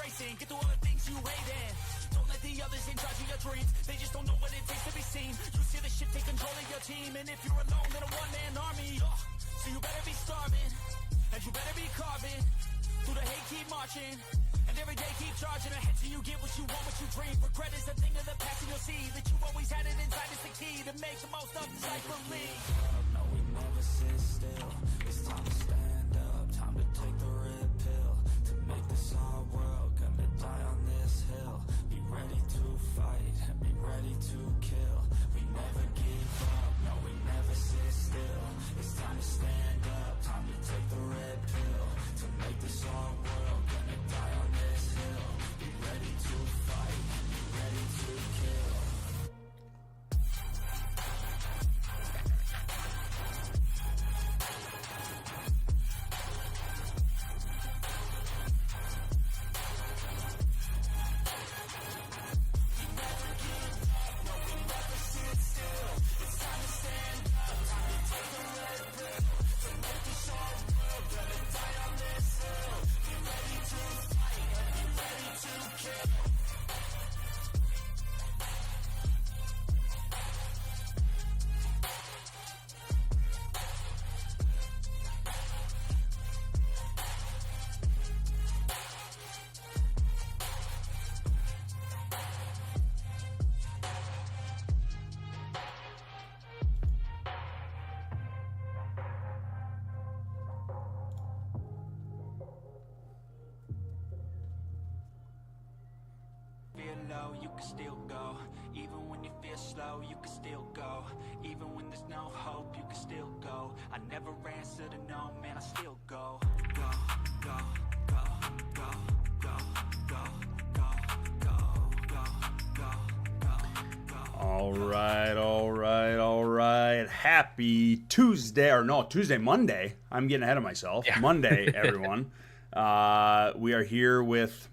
tracing. Get through all the things you hate in. Don't let the others in charge of your dreams. They just don't know what it takes to be seen. You see the shit take control of your team, and if you're alone, then a one-man army. So you better be starving, and you better be carving. Through the hate, keep marching, and every day keep charging ahead till you get what you want, what you dream. Regret is a thing of the past, and you'll see that you've always had it inside. It's the key to make the most of this life. Believe. No, we never sit still. It's time to stand up, time to take the red pill. To make this our world, gonna die on this hill. Be ready to fight and be ready to kill. We never give up, no, we never sit still. It's time to stand up, time to take the red pill. To make this our world, gonna die on this hill. Be ready to fight, be ready to kill. Low, you can still go. Even when you feel slow, you can still go. Even when there's no hope, you can still go. I never answer to no, man, I still go. Go, go, go, go, go, go, go, go, go, go, go, go. All right. Happy Tuesday, Monday. I'm getting ahead of myself. Yeah. Monday, everyone. We are here with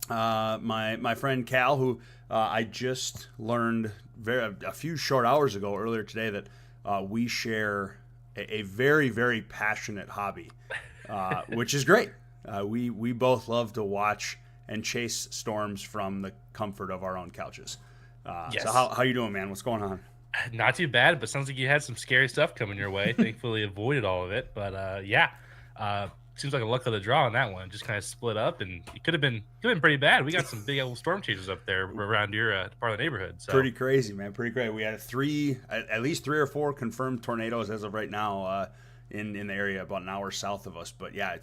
my friend Cal, who I just learned a few short hours ago, earlier today, that we share a very, very passionate hobby, which is great. We both love to watch and chase storms from the comfort of our own couches. Yes. So how you doing, man? What's going on? Not too bad, but sounds like you had some scary stuff coming your way. Thankfully avoided all of it, but seems like a luck of the draw on that one. Just kind of split up, and it could have been pretty bad. We got some big old storm chasers up there around your part of the neighborhood. So. Pretty crazy, man. Pretty crazy. We had at least three or four confirmed tornadoes as of right now in the area about an hour south of us. But yeah,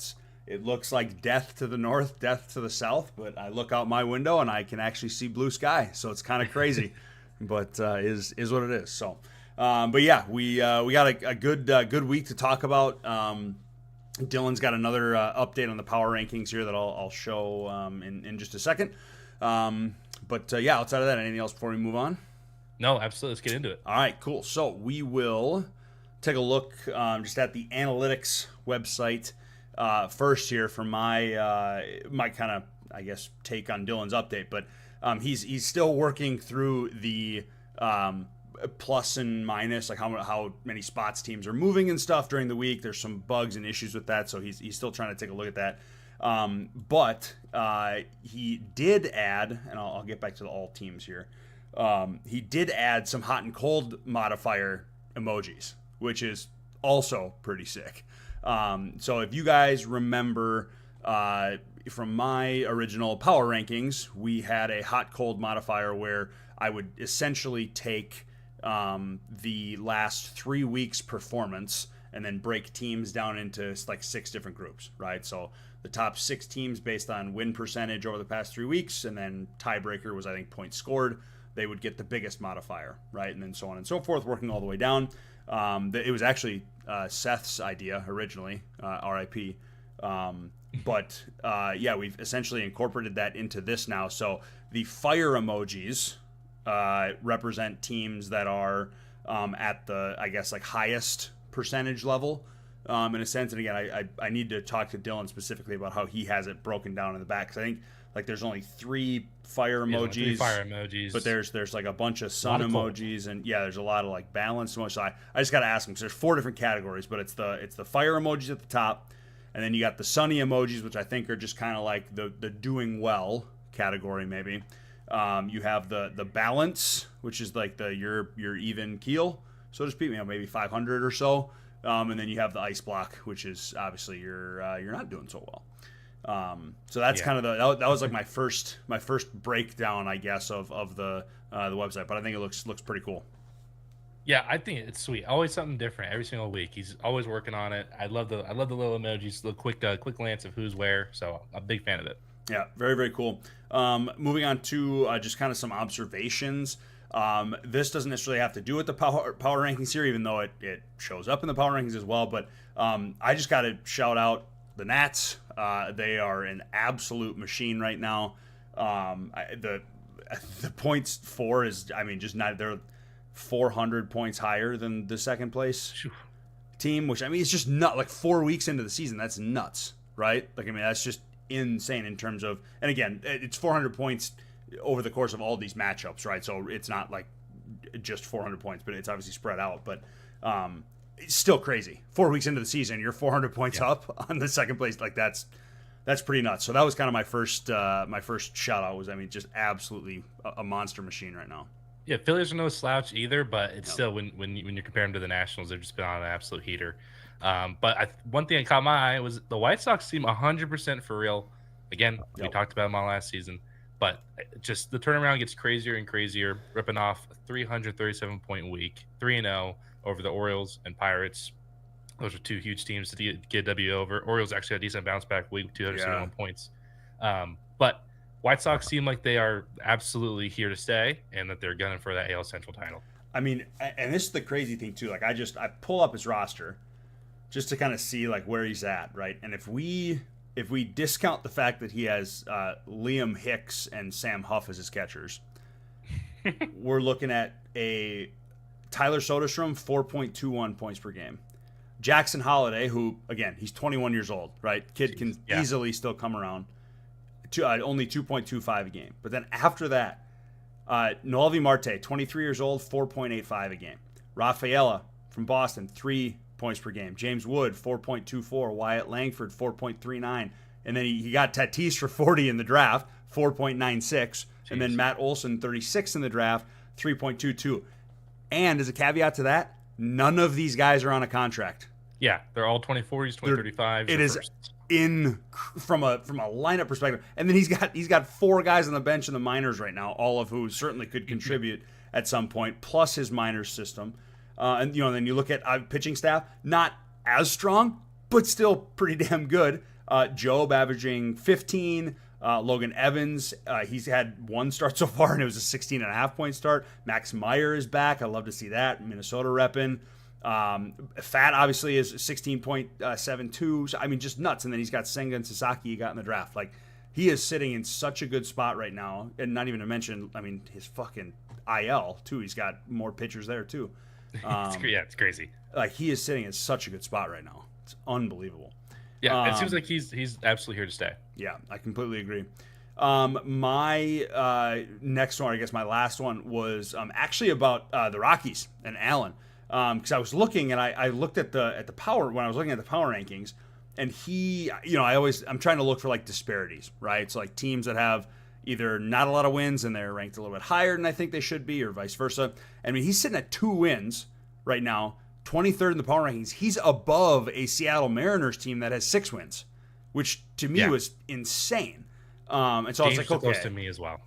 it looks like death to the north, death to the south. But I look out my window and I can actually see blue sky, so it's kind of crazy. But is what it is. So, but yeah, we got a good week to talk about. Dylan's got another update on the power rankings here that I'll show in just a second. But outside of that, anything else before we move on? No, absolutely. Let's get into it. All right, cool. So we will take a look just at the analytics website first here for my kind of, I guess, take on Dylan's update. But he's still working through the plus and minus, like how many spots teams are moving and stuff during the week. There's some bugs and issues with that, so he's still trying to take a look at that. But he did add, and I'll get back to the all teams here. He did add some hot and cold modifier emojis, which is also pretty sick. So if you guys remember from my original power rankings, we had a hot cold modifier where I would essentially take the last 3 weeks performance and then break teams down into like 6 different groups, right? So the top 6 teams based on win percentage over the past 3 weeks, and then tiebreaker was, I think, points scored. They would get the biggest modifier, right? And then so on and so forth, working all the way down. It was actually Seth's idea originally, RIP. But we've essentially incorporated that into this now. So the fire emojis represent teams that are at the, I guess, like highest percentage level in a sense. And again, I need to talk to Dylan specifically about how he has it broken down in the back. Because I think like there's only 3 fire emojis. But there's like a bunch of sun emojis, and there's a lot of like balanced emojis. So I just got to ask him because there's 4 different categories, but it's the fire emojis at the top. And then you got the sunny emojis, which I think are just kind of like the doing well category, maybe. You have the balance, which is like your even keel, so to speak, maybe 500 or so. And then you have the ice block, which is obviously you're not doing so well. So that's kind of that was like my first breakdown, I guess, of the website. But I think it looks pretty cool. Yeah, I think it's sweet. Always something different every single week. He's always working on it. I love the little emojis, the quick glance of who's where. So I'm a big fan of it. Yeah, very, very cool. Moving on to just kind of some observations. This doesn't necessarily have to do with the power rankings here, even though it shows up in the power rankings as well. But I just got to shout out the Nats. They are an absolute machine right now. The points for is, I mean, just not, they're 400 points higher than the second place team, which, I mean, it's just not like 4 weeks into the season. That's nuts, right? Like, I mean, that's just insane in terms of, and again, it's 400 points over the course of all these matchups, right? So it's not like just 400 points, but it's obviously spread out. But it's still crazy. 4 weeks into the season, you're 400 points up on the second place. Like that's pretty nuts. So that was kind of my first shout out was, I mean, just absolutely a monster machine right now. Yeah, Phillies are no slouch either, but it's still when you compare them to the Nationals, they've just been on an absolute heater. But one thing that caught my eye was the White Sox seem 100% for real. Again, we talked about them all last season, but just the turnaround gets crazier and crazier, ripping off a 337-point week, 3-0 over the Orioles and Pirates. Those are two huge teams to get W over. Orioles actually had a decent bounce back week, 271 points. But White Sox seem like they are absolutely here to stay and that they're gunning for that AL Central title. I mean, and this is the crazy thing too. Like I pull up his roster just to kind of see like where he's at, right? And if we discount the fact that he has Liam Hicks and Sam Huff as his catchers, we're looking at a Tyler Soderstrom 4.21 points per game. Jackson Holiday, who again he's 21 years old, right? Kid can easily still come around. Only 2.25 a game. But then after that, Noelvi Marte, 23 years old, 4.85 a game. Rafaela from Boston, 3 points per game. James Wood, 4.24. Wyatt Langford, 4.39. And then he got Tatis for 40 in the draft, 4.96. And then Matt Olson, 36 in the draft, 3.22. And as a caveat to that, none of these guys are on a contract. Yeah, they're all 2040s, 2035s. It is first. From a lineup perspective, and then he's got 4 guys on the bench in the minors right now, all of who certainly could contribute at some point, plus his minors system. And then you look at pitching staff, not as strong, but still pretty damn good. Job averaging 15. Logan Evans, he's had 1 start so far, and it was a 16.5 point start. Max Meyer is back. I love to see that. Minnesota repping. Fat obviously is 16.72. So, I mean, just nuts. And then he's got Senga and Sasaki he got in the draft. Like, he is sitting in such a good spot right now. And not even to mention, I mean, his fucking IL too. He's got more pitchers there too. It's crazy. Like, he is sitting in such a good spot right now. It's unbelievable. Yeah, it seems like he's absolutely here to stay. Yeah, I completely agree. My next one, I guess my last one, was actually about the Rockies and Allen. Because I was looking and I looked at the power when I was looking at the power rankings, and I'm trying to look for like disparities, right? So like teams that have either not a lot of wins and they're ranked a little bit higher than I think they should be, or vice versa. I mean, he's sitting at 2 wins right now, 23rd in the power rankings. He's above a Seattle Mariners team that has 6 wins, which to me was insane. And so I was like, okay, close to me as well.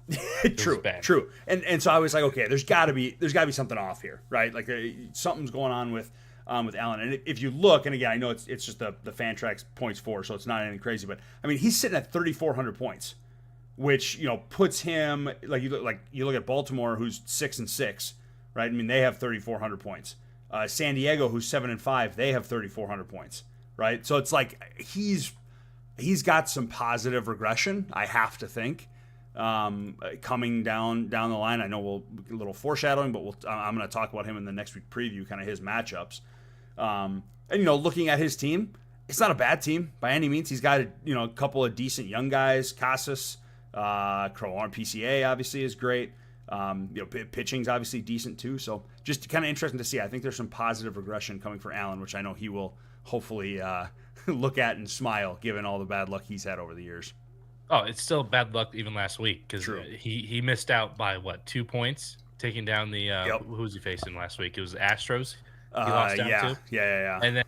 True. And so I was like, okay, there's got to be something off here, right? Like something's going on with Allen. And if you look, and again, I know it's just the Fantrax points for, so it's not anything crazy, but I mean, he's sitting at 3,400 points, which puts him like you look at Baltimore, who's 6-6, right? I mean, they have 3,400 points. San Diego, who's 7-5, they have 3,400 points, right? So it's like he's got some positive regression, I have to think, coming down the line. I know a little foreshadowing, but I'm going to talk about him in the next week preview, kind of his matchups. And looking at his team, it's not a bad team by any means. He's got a couple of decent young guys. Casas, Crowan PCA obviously is great. Pitching's obviously decent too. So just kind of interesting to see. I think there's some positive regression coming for Allen, which I know he will hopefully look at and smile, given all the bad luck he's had over the years. Oh, it's still bad luck even last week because he missed out by 2 points, taking down the who was he facing last week? It was the Astros. He lost out to. Yeah. And then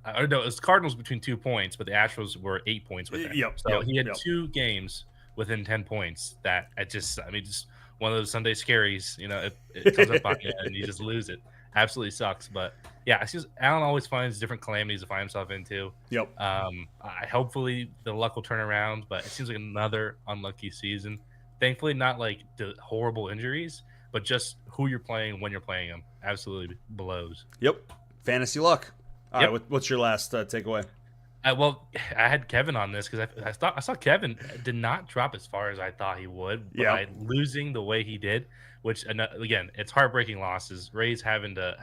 I don't know, it was Cardinals between 2 points, but the Astros were 8 points with him. He had 2 games within 10 points. That just one of those Sunday scaries. It comes up on you and you just lose it. Absolutely sucks. But yeah, I see Allen always finds different calamities to find himself into. Hopefully the luck will turn around, but it seems like another unlucky season. Thankfully, not like the horrible injuries, but just who you're playing when you're playing them. Absolutely blows. Yep. Fantasy luck. All right. What's your last takeaway? Well, I had Kevin on this because I saw Kevin did not drop as far as I thought he would by losing the way he did, which, again, it's heartbreaking losses. Rays having the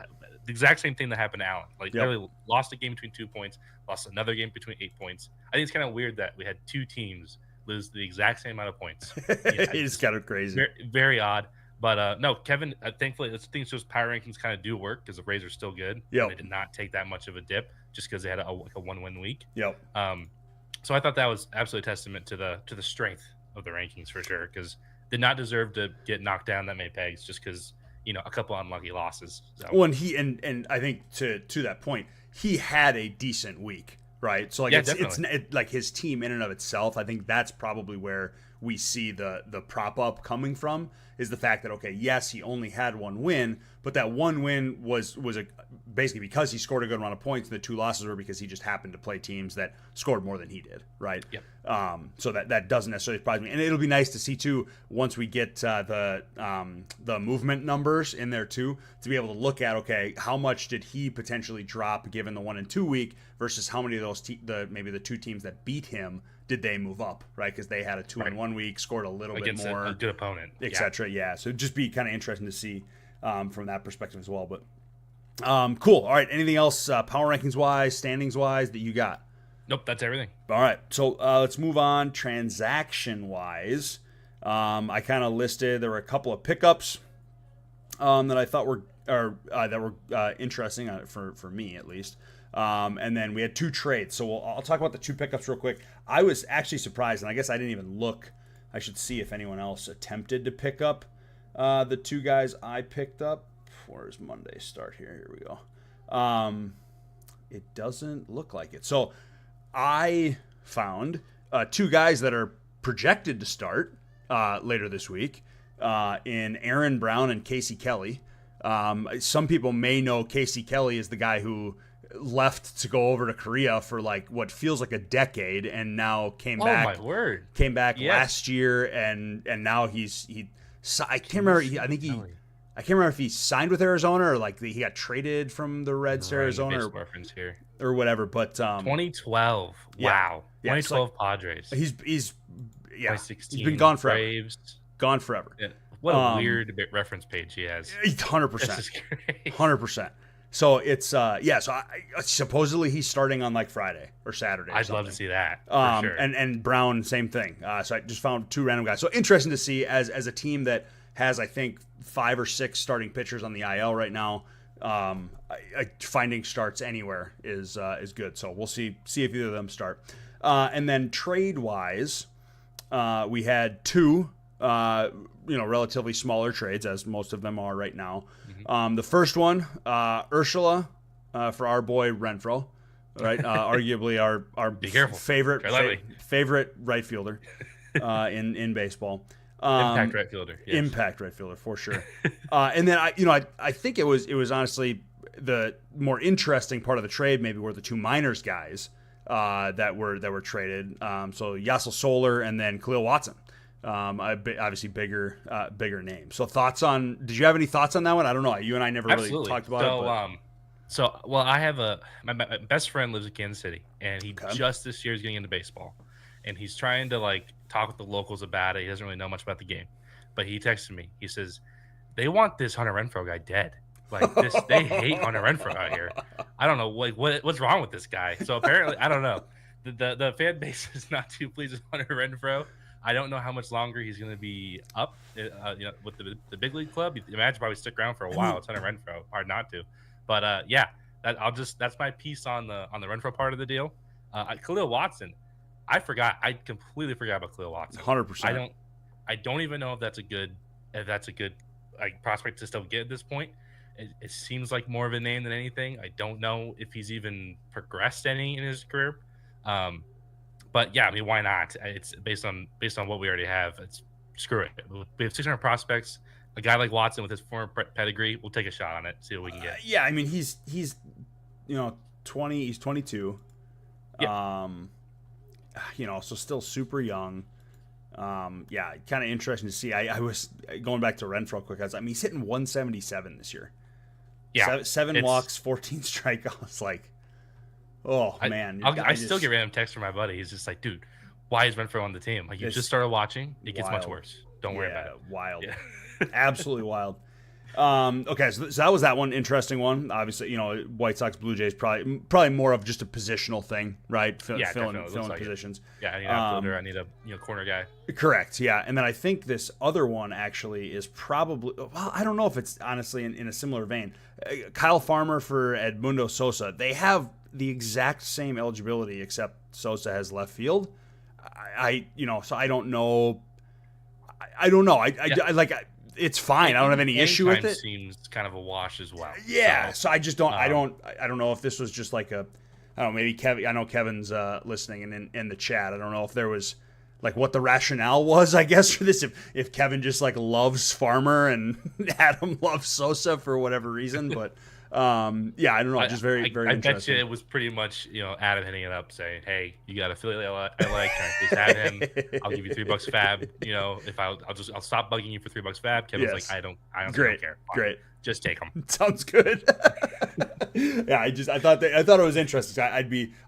exact same thing that happened to Allen. Literally lost a game between 2 points, lost another game between 8 points. I think it's kind of weird that we had 2 teams lose the exact same amount of points. It's kind of crazy. Very, very odd. But no, Kevin, thankfully, I think those power rankings kind of do work because the Rays are still good. They did not take that much of a dip just because they had a 1-win week. So I thought that was absolutely a testament to the strength of the rankings for sure, because did not deserve to get knocked down that many pegs just because a couple unlucky losses. So. Well, and I think to that point, he had a decent week, right? So it's like his team in and of itself. I think that's probably where we see the prop up coming from, is the fact that, okay, yes, he only had 1 win, but that 1 win was basically because he scored a good amount of points, and the 2 losses were because he just happened to play teams that scored more than he did, right? So that doesn't necessarily surprise me, and it'll be nice to see too once we get the movement numbers in there too, to be able to look at, okay, how much did he potentially drop given the 1 and 2 week versus how many of those maybe the 2 teams that beat him did they move up, right? Because they had a 2 and 1 week, scored a little bit more, a good opponent, etc. So it'd just be kind of interesting to see from that perspective as well. But cool. All right. Anything else power rankings wise, standings wise that you got? Nope, that's everything. All right. So let's move on. Transaction wise, I kind of listed, there were a couple of pickups that I thought were interesting for me at least. And then we had 2 trades. So I'll talk about the 2 pickups real quick. I was actually surprised, and I guess I didn't even look. I should see if anyone else attempted to pick up the 2 guys I picked up. Where's Monday start here? Here we go. It doesn't look like it. So I found 2 guys that are projected to start later this week in Aaron Brown and Casey Kelly. Some people may know Casey Kelly is the guy who left to go over to Korea for what feels like a decade, and now came back. Oh my word! Came back last year, and now I can't remember. I can't remember if he signed with Arizona or he got traded from the Reds to Arizona or whatever. But 2012. Wow. 2012 Padres. He's been gone forever. Braves. Gone forever. Yeah. What a weird reference page he has. 100%. 100%. So it's so supposedly he's starting on Friday or Saturday. I'd love to see that. For sure. And Brown, same thing. So I just found 2 random guys. So interesting to see as a team that has, I think, 5 or 6 starting pitchers on the IL right now. Finding starts anywhere is good. So we'll see if either of them start. And then trade wise, we had 2 relatively smaller trades, as most of them are right now. The first one, Ursula for our boy Renfroe, right? Arguably our favorite right fielder in baseball. Impact right fielder. Yes. Impact right fielder for sure. And then I think it was honestly the more interesting part of the trade maybe were the 2 minors guys that were traded. So Yassel Solar and then Khalil Watson. Obviously bigger name. So did you have any thoughts on that one? I don't know. You and I never really talked about it. So I have my best friend lives in Kansas City, and he just this year is getting into baseball, and he's trying to talk with the locals about it. He doesn't really know much about the game, but he texted me. He says they want this Hunter Renfroe guy dead. They hate Hunter Renfroe out here. I don't know what's wrong with this guy. So apparently, I don't know. The fan base is not too pleased with Hunter Renfroe. I don't know how much longer he's going to be up, with the big league club. You imagine probably stick around for a while. It's Hunter Renfroe, hard not to. But yeah, that's my piece on the Renfroe part of the deal. Khalil Watson, I completely forgot about Khalil Watson. 100%. I don't even know if that's a good like prospect to still get at this point. It seems like more of a name than anything. I don't know if he's even progressed any in his career. But yeah, I mean, why not? It's based on what we already have. It's screw it. We have 600 prospects. A guy like Watson with his former pedigree, we'll take a shot on it. See what we can get. Yeah, I mean, he's 20. He's 22. Yeah. So still super young. Yeah, kind of interesting to see. I was going back to Renfroe quick. He's hitting 177 this year. Yeah, seven walks, 14 strikeouts. Like, man. I still get random texts from my buddy. He's just like, dude, why is Renfroe on the team? Like, you just started watching. It gets much worse. Don't worry about it. Wild. Yeah. Absolutely wild. Okay, so that was that one. Interesting one. Obviously, White Sox, Blue Jays, probably more of just a positional thing, right? Filling positions. Yeah, I need an outfielder. I need a corner guy. Correct. Yeah, and then I think this other one actually is probably. Well, I don't know if it's honestly in a similar vein. Kyle Farmer for Edmundo Sosa. They have the exact same eligibility, except Sosa has left field. So I don't know. I don't know. It's fine. I don't have any issue with it. Seems kind of a wash as well. Yeah. So I just don't. I don't know if this was just like a. I don't know. Maybe Kevin. I know Kevin's listening and in the chat. I don't know if there was like what the rationale was. I guess for this, if Kevin just like loves Farmer and Adam loves Sosa for whatever reason, but. Yeah, I don't know. Just very, very interesting. I bet you it was pretty much, Adam hitting it up saying, "Hey, you got affiliate I like. Can I please have him? I'll give you $3 fab. If I'll stop bugging you for $3 fab." Kevin's like, I don't care. Fine. Great. Just take them. Sounds good. Yeah, I thought it was interesting.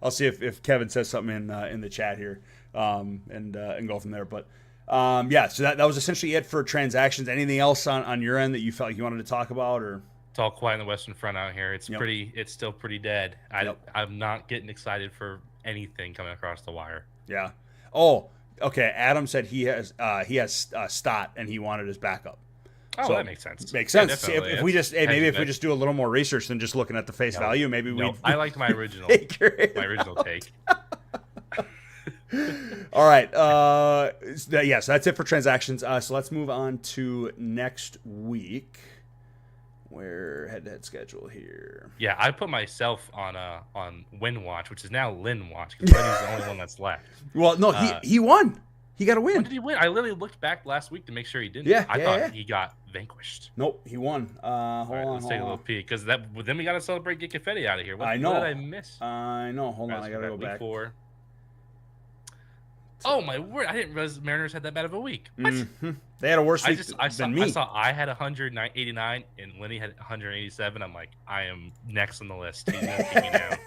I'll see if Kevin says something in the chat here, and go from there. But yeah, so that was essentially it for transactions. Anything else on your end that you felt like you wanted to talk about, or? It's all quiet in the Western Front out here. It's It's still pretty dead. I'm not getting excited for anything coming across the wire. Yeah. Oh, okay. Adam said he has Stott and he wanted his backup. Oh, so that makes sense. Makes sense. Yeah, if we just do a little more research than just looking at the face value, maybe we. I liked my original take. All right. So that's it for transactions. So let's move on to next week. Where head-to-head schedule here? Yeah, I put myself on Win Watch, which is now Lynn Watch because Lenny's the only one that's left. Well, no, he won. He got a win. When did he win? I literally looked back last week to make sure he didn't. Yeah, I thought he got vanquished. Nope, he won. Let's take a little peek because then we got to celebrate, get confetti out of here. I know. What did I miss? I know. Hold on, I gotta go back. Oh my word! I didn't realize the Mariners had that bad of a week. What? Mm-hmm. They had a worse week than me. I had 189 and Lenny had 187. I'm like, I am next on the list. He's gonna take me down.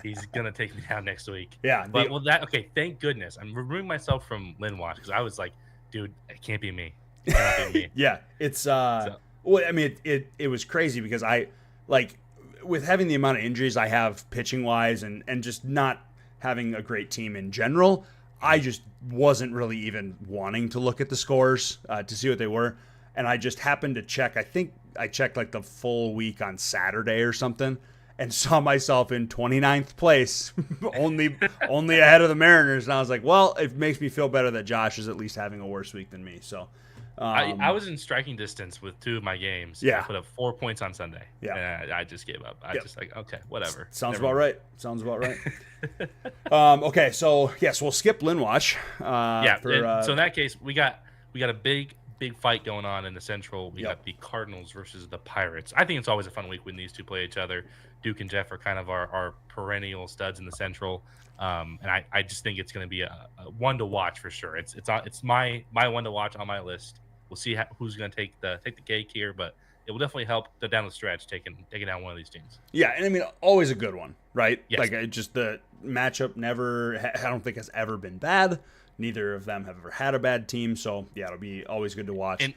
He's gonna take me down next week. Yeah. Okay. Thank goodness. I'm removing myself from Lynn Watch because I was like, dude, it can't be me. It cannot be me. Yeah. It's Well, I mean, it was crazy because I with having the amount of injuries I have pitching wise and just not having a great team in general. I just wasn't really even wanting to look at the scores to see what they were. And I just happened to check. I think I checked like the full week on Saturday or something and saw myself in 29th place, only ahead of the Mariners. And I was like, well, it makes me feel better that Josh is at least having a worse week than me. So I was in striking distance with 2 of my games. Yeah. I put up 4 points on Sunday. Yeah. And I just gave up. I just like, okay, whatever. Sounds about right. Okay, so yes, we'll skip Linwash. So in that case, we got a big fight going on in the Central. We got the Cardinals versus the Pirates. I think it's always a fun week when these two play each other. Duke and Jeff are kind of our perennial studs in the Central. And I just think it's going to be a one to watch for sure. It's my one to watch on my list. We'll see who's going to take the cake here, but it will definitely help down the stretch taking down one of these teams. Yeah, and I mean, always a good one, right? Yes. Like, just the matchup I don't think has ever been bad. Neither of them have ever had a bad team, so yeah, it'll be always good to watch. And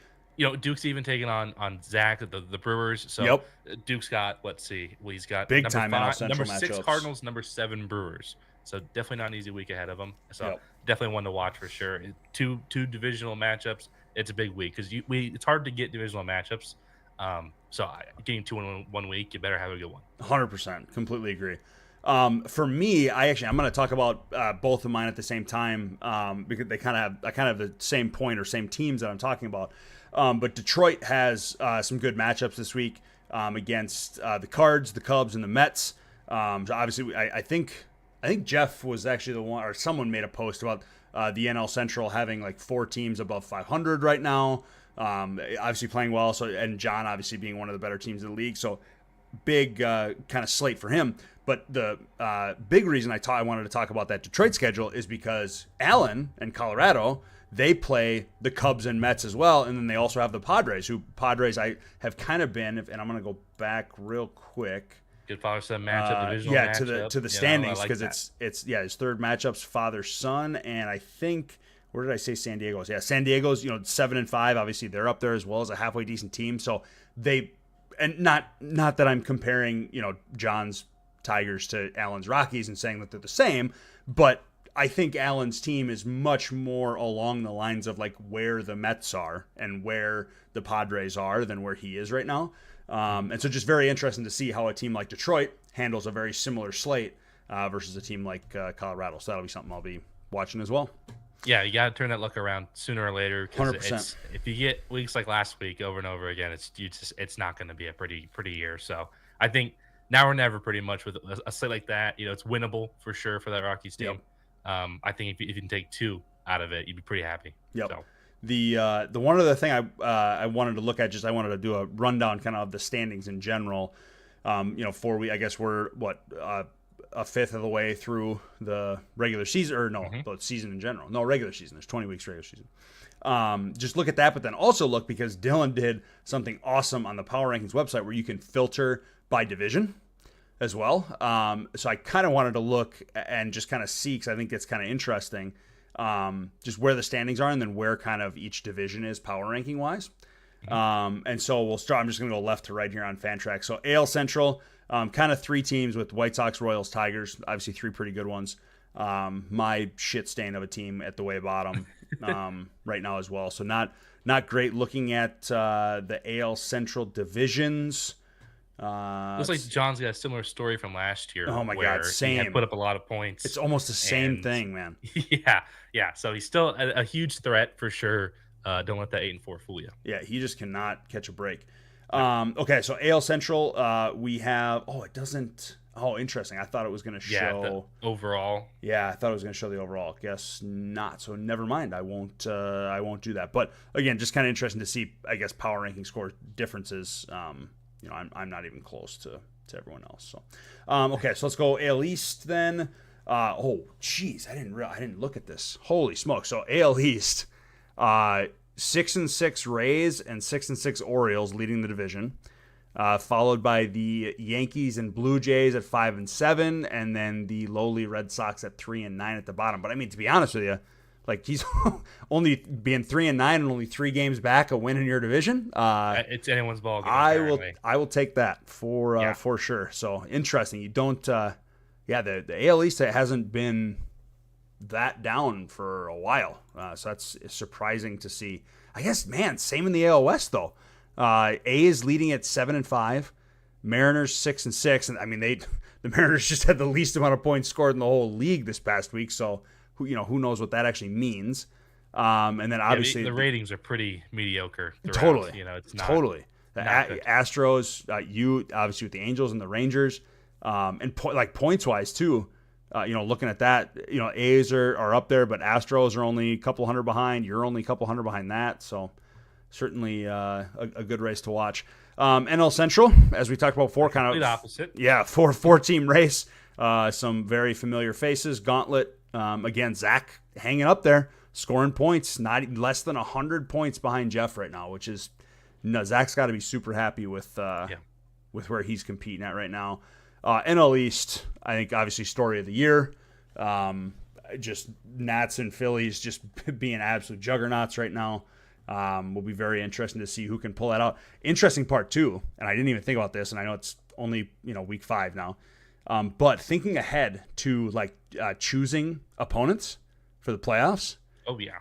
Duke's even taking on Zach, the Brewers. So Duke's got, let's see, he's got big time number 6 matchups. Cardinals, number 7 Brewers. So definitely not an easy week ahead of them. So Yep. definitely one to watch for sure. Two divisional matchups. It's a big week because it's hard to get divisional matchups. Getting two in one week, you better have a good one. 100%, completely agree. For me, I'm going to talk about both of mine at the same time because they kind of have the same point or same teams that I'm talking about. But Detroit has some good matchups this week against the Cards, the Cubs, and the Mets. So obviously, I think Jeff was actually the one, or someone made a post about the NL Central having like 4 teams above 500 right now. Obviously playing well. So, and John obviously being one of the better teams in the league. So big kind of slate for him. But the big reason I wanted to talk about that Detroit schedule is because Allen and Colorado, they play the Cubs and Mets as well. And then they also have the Padres, I have kind of been, and I'm going to go back real quick. Good father-son matchup, divisional matchup. To the standings, because it's his third matchup's father-son, and I think, where did I say San Diego's? Yeah, San Diego's 7-5. Obviously, they're up there as well as a halfway decent team. So not that I'm comparing John's Tigers to Allen's Rockies and saying that they're the same, but I think Allen's team is much more along the lines of like where the Mets are and where the Padres are than where he is right now. And so just very interesting to see how a team like Detroit handles a very similar slate versus a team like Colorado. So that'll be something I'll be watching as well. Yeah, you got to turn that luck around sooner or later. 100%. If you get weeks like last week over and over again, it's not going to be a pretty year. So I think now or never, pretty much, with a slate like that. It's winnable for sure for that Rockies team. Yep. I think if you can take 2 out of it, you'd be pretty happy. Yep. So. The one other thing I wanted to look at, I wanted to do a rundown kind of the standings in general. I guess we're a fifth of the way through the regular season, or no, the season in general. No, regular season. There's 20 weeks regular season. Just look at that, but then also look, because Dylan did something awesome on the Power Rankings website where you can filter by division as well. So I kind of wanted to look and just kind of see, because I think it's kind of interesting, just where the standings are and then where kind of each division is power ranking wise. And so we'll start. I'm just going to go left to right here on Fantrax. So AL Central, kind of 3 teams with White Sox, Royals, Tigers. Obviously 3 pretty good ones. My shit stain of a team at the way bottom right now as well. So not great looking at the AL Central divisions. Looks like John's got a similar story from last year. Oh my God, same. He had put up a lot of points. It's almost the same thing, man. Yeah. So he's still a huge threat for sure. Don't let that 8-4 fool you. Yeah, he just cannot catch a break. Okay, so AL Central, we have. Oh, it doesn't. Oh, interesting. I thought it was going to show the overall. Yeah, I thought it was going to show the overall. Guess not. So never mind. I won't do that. But again, just kind of interesting to see, I guess, power ranking score differences. I'm not even close to everyone else. So, okay, so let's go AL East then. Oh, geez, I didn't look at this. Holy smoke! So AL East, 6-6 Rays and 6-6 Orioles leading the division, followed by the Yankees and Blue Jays at 5-7, and then the lowly Red Sox at 3-9 at the bottom. But I mean, to be honest with you, like, he's only being 3-9 and only 3 games back a win in your division. It's anyone's ball game. I will take that for sure. So interesting. You don't. The AL East hasn't been that down for a while. So that's surprising to see. I guess, man, same in the AL West though. A's leading at 7-5, Mariners 6-6, and I mean the Mariners just had the least amount of points scored in the whole league this past week. So who knows what that actually means. And then obviously the ratings are pretty mediocre throughout. Totally. It's not totally. The Astros, you obviously with the Angels and the Rangers, and points wise too. Looking at that, A's are up there, but Astros are only a couple hundred behind. You're only a couple hundred behind that. So certainly a good race to watch. NL Central, as we talked about before, kind of opposite. Yeah, four-team race. Some very familiar faces. Gauntlet. Again, Zach hanging up there, scoring points, not less than 100 points behind Jeff right now, which is Zach's got to be super happy with where he's competing at right now. NL East, I think obviously story of the year. Just Nats and Phillies just being absolute juggernauts right now. Will be very interesting to see who can pull that out. Interesting part too, and I didn't even think about this, and I know it's only week 5 now. But thinking ahead to like choosing opponents for the playoffs, Oh yeah,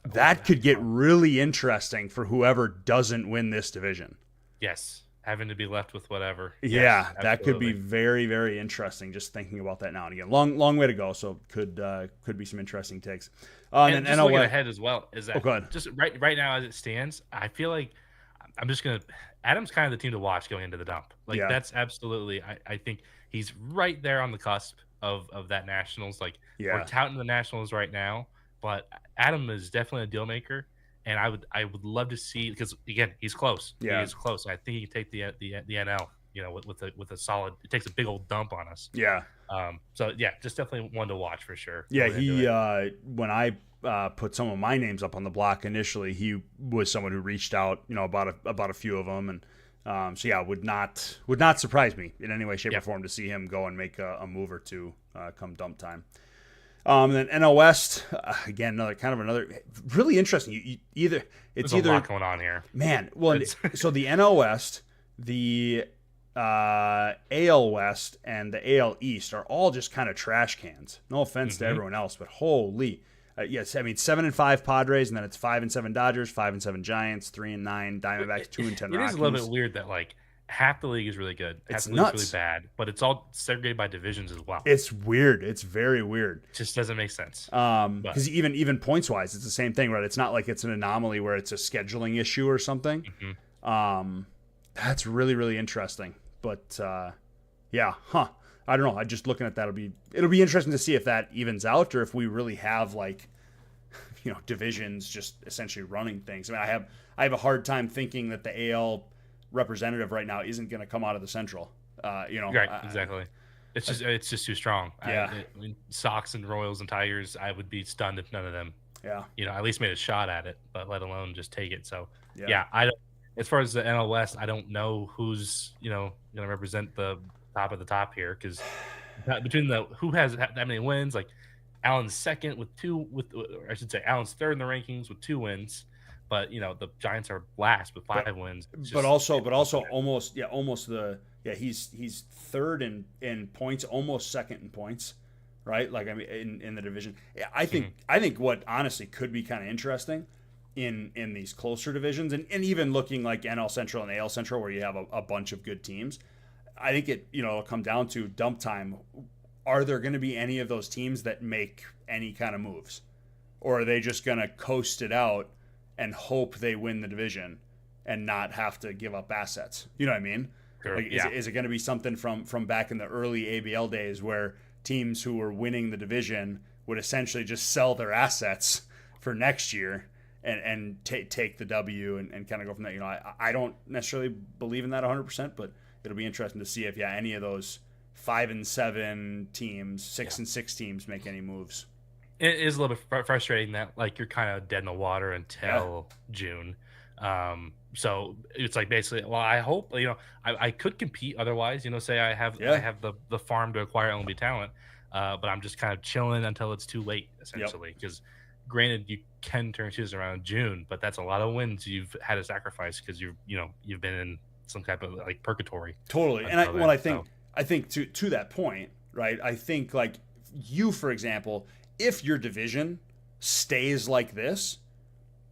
that could get really interesting for whoever doesn't win this division. yes, having to be left with whatever. Yeah, Yes, that could be absolutely. very, very interesting. Just thinking about that now and again, long way to go. So could be some interesting takes. And And then just looking NL ahead as well is that go ahead. just right now as it stands, I feel like I'm just gonna Adam's kind of the team to watch going into the dump. Like Yeah. that's absolutely I think he's right there on the cusp of that Nationals. Like Yeah. we're touting the Nationals right now, but Adam is definitely a deal maker. And I would love to see because again he's close. Yeah. He is close. I think he can take the NL. With a solid. It takes a big old dump on us. Yeah. So yeah, just definitely one to watch for sure. Yeah, going into it. when I put some of my names up on the block initially, he was someone who reached out, about a few of them, and so yeah, would not surprise me in any way, shape, or form to see him go and make a move or two come dump time. And then NL West, again, another really interesting. It's There's a either lot going on here. man. Well, so the NL West, the AL West, and the AL East are all just kind of trash cans. No offense to everyone else, but holy, yes, I mean 7-5 Padres, and then it's 5-7 Dodgers, 5-7 Giants, 3-9 Diamondbacks, 2-10 It Rockies. is a little bit weird that like half the league is really good, half It's the league's nuts. really bad, but it's all segregated by divisions as well. It's weird. It's very weird. It just doesn't make sense. Because even points wise, it's the same thing, right? It's not like it's an anomaly where it's a scheduling issue or something. That's really, really interesting. But yeah, I don't know. I just looking at that, it'll be interesting to see if that evens out or if we really have like, divisions just essentially running things. I mean, I have a hard time thinking that the AL representative right now isn't going to come out of the Central. Right, exactly. It's just too strong. Yeah. I mean, Sox and Royals and Tigers, I would be stunned if none of them, Yeah. at least made a shot at it, but let alone just take it. So Yeah. I don't. As far as the NL West, I don't know who's going to represent the top of the top here because between who has that many wins, like Allen's second or I should say Allen's third in the rankings with 2 wins, but the Giants are last with 5 wins. But also almost he's third in points, almost second in points, right? Like I mean in the division. I think what honestly could be kind of interesting in these closer divisions and even looking like NL Central and AL Central where you have a bunch of good teams. I think it'll come down to dump time. Are there going to be any of those teams that make any kind of moves? Or are they just going to coast it out and hope they win the division and not have to give up assets? You know what I mean? Sure, Like, is it going to be something from back in the early ABL days where teams who were winning the division would essentially just sell their assets for next year and take the W and kind of go from there? I don't necessarily believe in that 100%, but it'll be interesting to see if any of those 5-7 teams, 6-6 teams make any moves. It is a little bit frustrating that like you're kind of dead in the water until June. So it's like basically, well, I hope I could compete otherwise. Say I have the farm to acquire MLB talent, but I'm just kind of chilling until it's too late essentially. Because granted, you can turn season around in June, but that's a lot of wins you've had to sacrifice because you've been in some type of like purgatory. Totally, and I think to that point, right? I think like you, for example, if your division stays like this,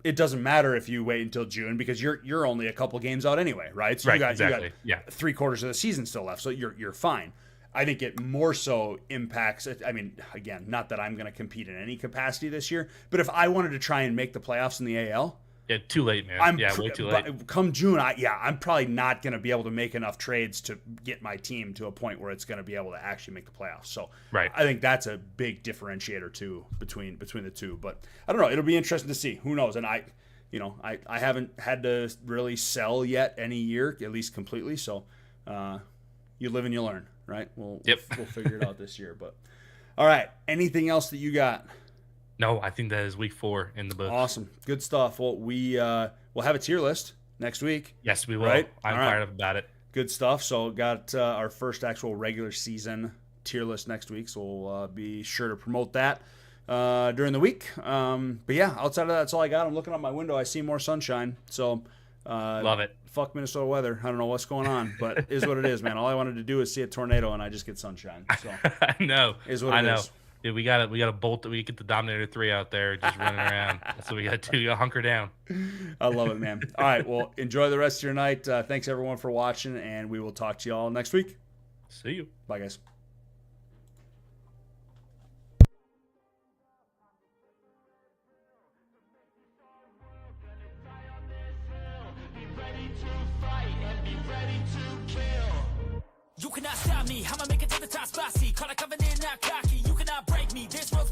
it doesn't matter if you wait until June because you're only a couple games out anyway, right? So you got 3/4 of the season still left, so you're fine. I think it more so impacts it. I mean, again, not that I'm going to compete in any capacity this year, but if I wanted to try and make the playoffs in the AL, too late, man. Way too late. Come June, I'm probably not going to be able to make enough trades to get my team to a point where it's going to be able to actually make the playoffs. So I think that's a big differentiator too between the two. But I don't know. It'll be interesting to see. Who knows? And I haven't had to really sell yet any year, at least completely. So you live and you learn, right? We'll figure it out this year. But all right. Anything else that you got? No, I think that is week 4 in the books. Awesome. Good stuff. Well, we'll have a tier list next week. Yes, we will. Right? I'm fired up about it. Good stuff. So got our first actual regular season tier list next week. So we'll be sure to promote that during the week. But yeah, outside of that, that's all I got. I'm looking out my window. I see more sunshine. So Love it. Fuck Minnesota weather. I don't know what's going on, but it is what it is, man. All I wanted to do is see a tornado, and I just get sunshine. So I know. is what it is. Dude, we got to bolt. We get the Dominator 3 out there, just running around. That's what we got to do. You got to hunker down. I love it, man. All right, well, enjoy the rest of your night. Thanks everyone for watching, and we will talk to you all next week. See you. Bye, guys. You cannot stop me, I'ma make it to the top spicy. Call a covenant, not cocky. You cannot break me, this world's